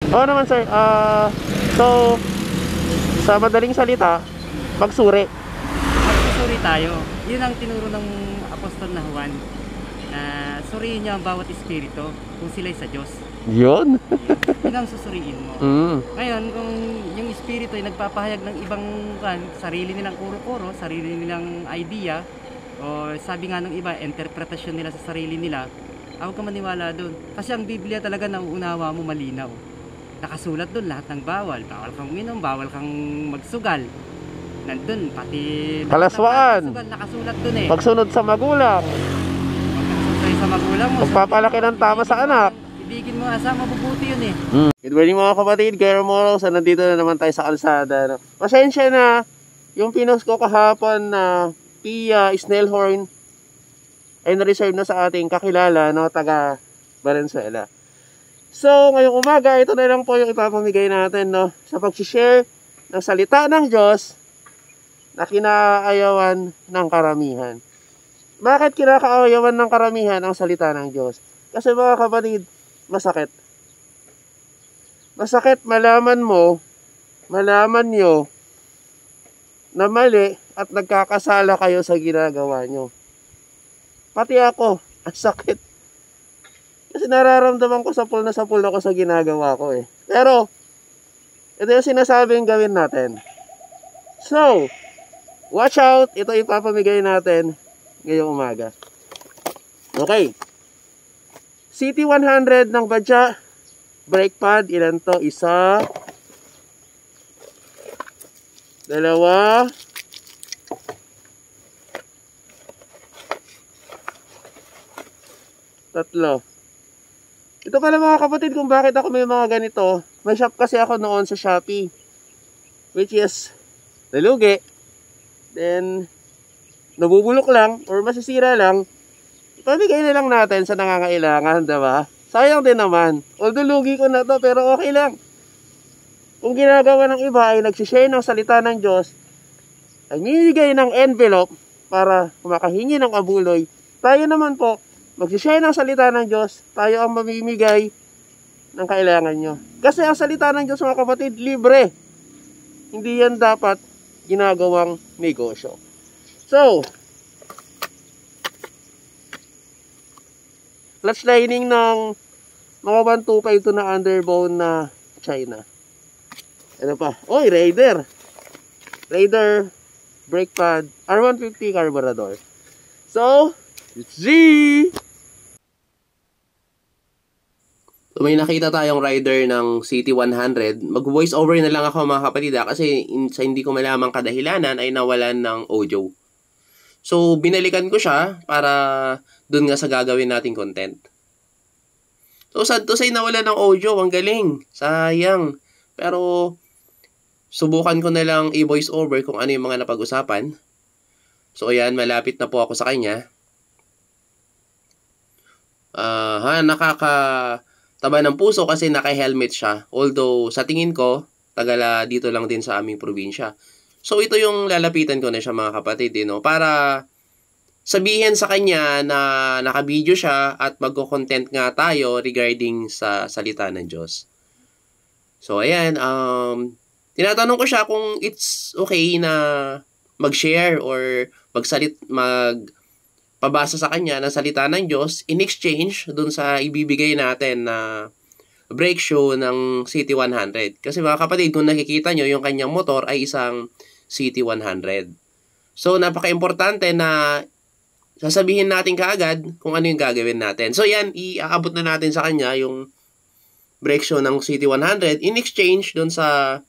Oo naman sir. So, sa madaling salita, magsuri. Magsusuri tayo. Yun ang tinuro ng apostol na Juan. Na suriin niya ang bawat espiritu kung sila'y sa Diyos. Yun. Yun ang susuriin mo. Ngayon, kung yung espiritu ay nagpapahayag ng ibang sarili nilang kuro-kuro, sarili nilang idea, o sabi nga ng iba, interpretasyon nila sa sarili nila, huwag ka maniwala doon. Kasi ang Biblia talaga nauunawa mo malinaw. Nakasulat doon lahat ng bawal. Bawal kang uminom, bawal kang magsugal. Nandun, pati kalaswaan. Nakasulat doon eh. Pagsunod sa magulang. Pagsunod sa magulang mo. Pagpapalaki ng tama sa anak. Ibigin mo asa, mabubuti yun eh. Good morning mga kapatid, Kuya Romolo. So nandito na naman tayo sa kalsada. Pasensya na, yung pinost ko kahapon na Pia Snellhorn ay na-reserve na sa ating kakilala, no, taga Valenzuela. So ngayong umaga, ito na lang po yung ipapamigay natin, no, sa pag-share ng salita ng Diyos na kinaayawan ng karamihan. Bakit kinakaayawan ng karamihan ang salita ng Diyos? Kasi mga kapatid, masakit. Masakit malaman nyo na mali at nagkakasala kayo sa ginagawa nyo. Pati ako, ang sakit. Kasi nararamdaman ko sapul ako sa ginagawa ko eh. Pero, ito yung sinasabing gawin natin. So, watch out. Ito ipapamigay natin ngayong umaga. Okay. CT100 ng Badya. Brake pad. Ilan to? Isa. Dalawa. Tatlo. Ito pala mga kapatid kung bakit ako may mga ganito. May shop kasi ako noon sa Shopee. Which is nalugi. Then nabubulok lang or masisira lang. Ipamigay na lang natin sa nangangailangan, diba? Sayang din naman. Although lugi ko na to, pero okay lang. Kung ginagawa ng iba ay nagsishare ng salita ng Diyos, ay nilagay ng envelope para makahingi ng abuloy, tayo naman po, magsishare ng salita ng Diyos, tayo ang mamimigay ng kailangan nyo. Kasi ang salita ng Diyos, mga kapatid, libre. Hindi yan dapat ginagawang negosyo. So, clutch lining ng mga 125 na underbone na China. Ano pa? Oy, Raider brake pad, R150 carburetor. So, it's G! So, may nakita tayong rider ng CT100. Mag-voice over na lang ako mga kapatid kasi sa hindi ko malamang kadahilanan ay nawalan ng audio. So, binalikan ko siya para dun nga sa gagawin nating content. So, sad to say nawalan ng audio. Ang galing. Sayang. Pero, subukan ko na lang i-voice over kung ano yung mga napag-usapan. So, ayan. Malapit na po ako sa kanya. Nakakataba ng puso kasi naka-helmet siya. Although, sa tingin ko, tagala dito lang din sa aming probinsya. So, ito yung lalapitan ko na siya mga kapatid, no? Para sabihin sa kanya na naka-video siya at magko-content nga tayo regarding sa salita ng Diyos. So, ayan. Tinatanong ko siya kung it's okay na mag-share or magpabasa sa kanya ng salita ng Diyos in exchange dun sa ibibigay natin na brake shoe ng CT100. Kasi mga kapatid, kung nakikita nyo, yung kanyang motor ay isang CT100. So, napaka-importante na sasabihin natin kaagad kung ano yung gagawin natin. So, yan, iaabot na natin sa kanya yung brake shoe ng CT100 in exchange dun sa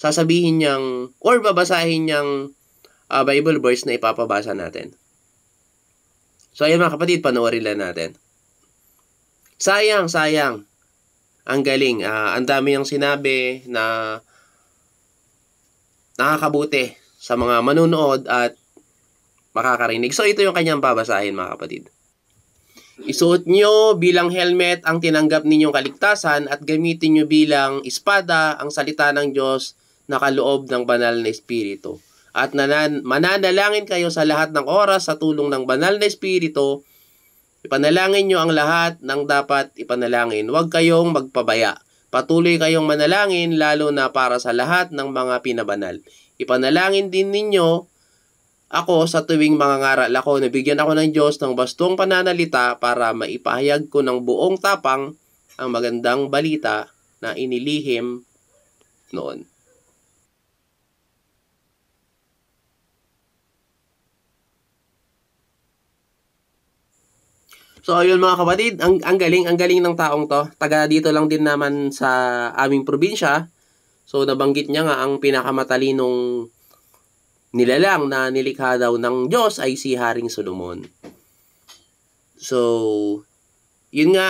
sasabihin niyang or babasahin niyang Bible verse na ipapabasa natin. So, ayan mga kapatid, panoorin lang natin. Sayang. Ang galing. Ang dami niyang sinabi na nakakabuti sa mga manunood at makakarinig. So, ito yung kanyang babasahin mga kapatid. Isuot nyo bilang helmet ang tinanggap ninyong kaligtasan at gamitin nyo bilang espada ang salita ng Diyos na kaloob ng banal na espiritu. At mananalangin kayo sa lahat ng oras sa tulong ng banal na espiritu. Ipanalangin nyo ang lahat ng dapat ipanalangin. Huwag kayong magpabaya. Patuloy kayong manalangin lalo na para sa lahat ng mga pinabanal. Ipanalangin din ninyo ako sa tuwing mangangaral ako na bigyan ako ng Diyos ng bastong pananalita para maipahayag ko ng buong tapang ang magandang balita na inilihim noon. So ayun mga kapatid, ang galing ng taong to. Taga dito lang din naman sa aming probinsya. So nabanggit niya nga ang pinakamatalinong nilalang na nilikha daw ng Diyos ay si Haring Solomon. So, yun nga,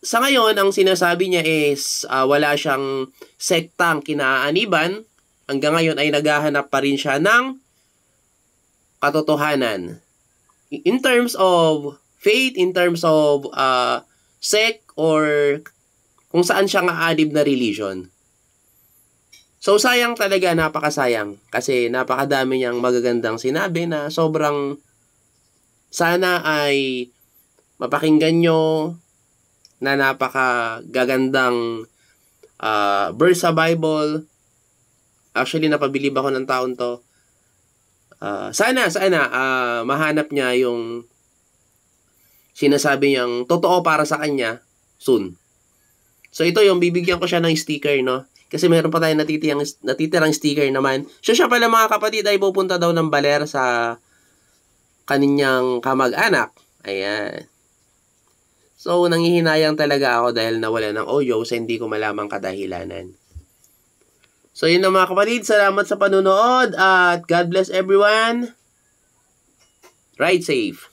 sa ngayon, ang sinasabi niya is wala siyang sektang kinaaniban. Hanggang ngayon ay naghahanap pa rin siya ng katotohanan. In terms of faith, in terms of sect, or kung saan siya nga-adib na religion. So, sayang talaga, napakasayang. Kasi napakadami niyang magagandang sinabi na sobrang sana ay mapakinggan nyo na napakagagandang verse sa Bible. Actually, napabilib ako ng taon to. Sana, mahanap niya yung sinasabi niyang totoo para sa kanya soon. So, ito yung bibigyan ko siya ng sticker, no? Kasi meron pa tayong natitirang sticker naman. Siya pala mga kapatid ay pupunta daw ng Baler sa kaninyang kamag-anak. Ayan. So, nanghihinayang talaga ako dahil nawala ng audio sa hindi ko malamang kadahilanan. So, yun na mga kapatid. Salamat sa panunood at God bless everyone. Ride safe.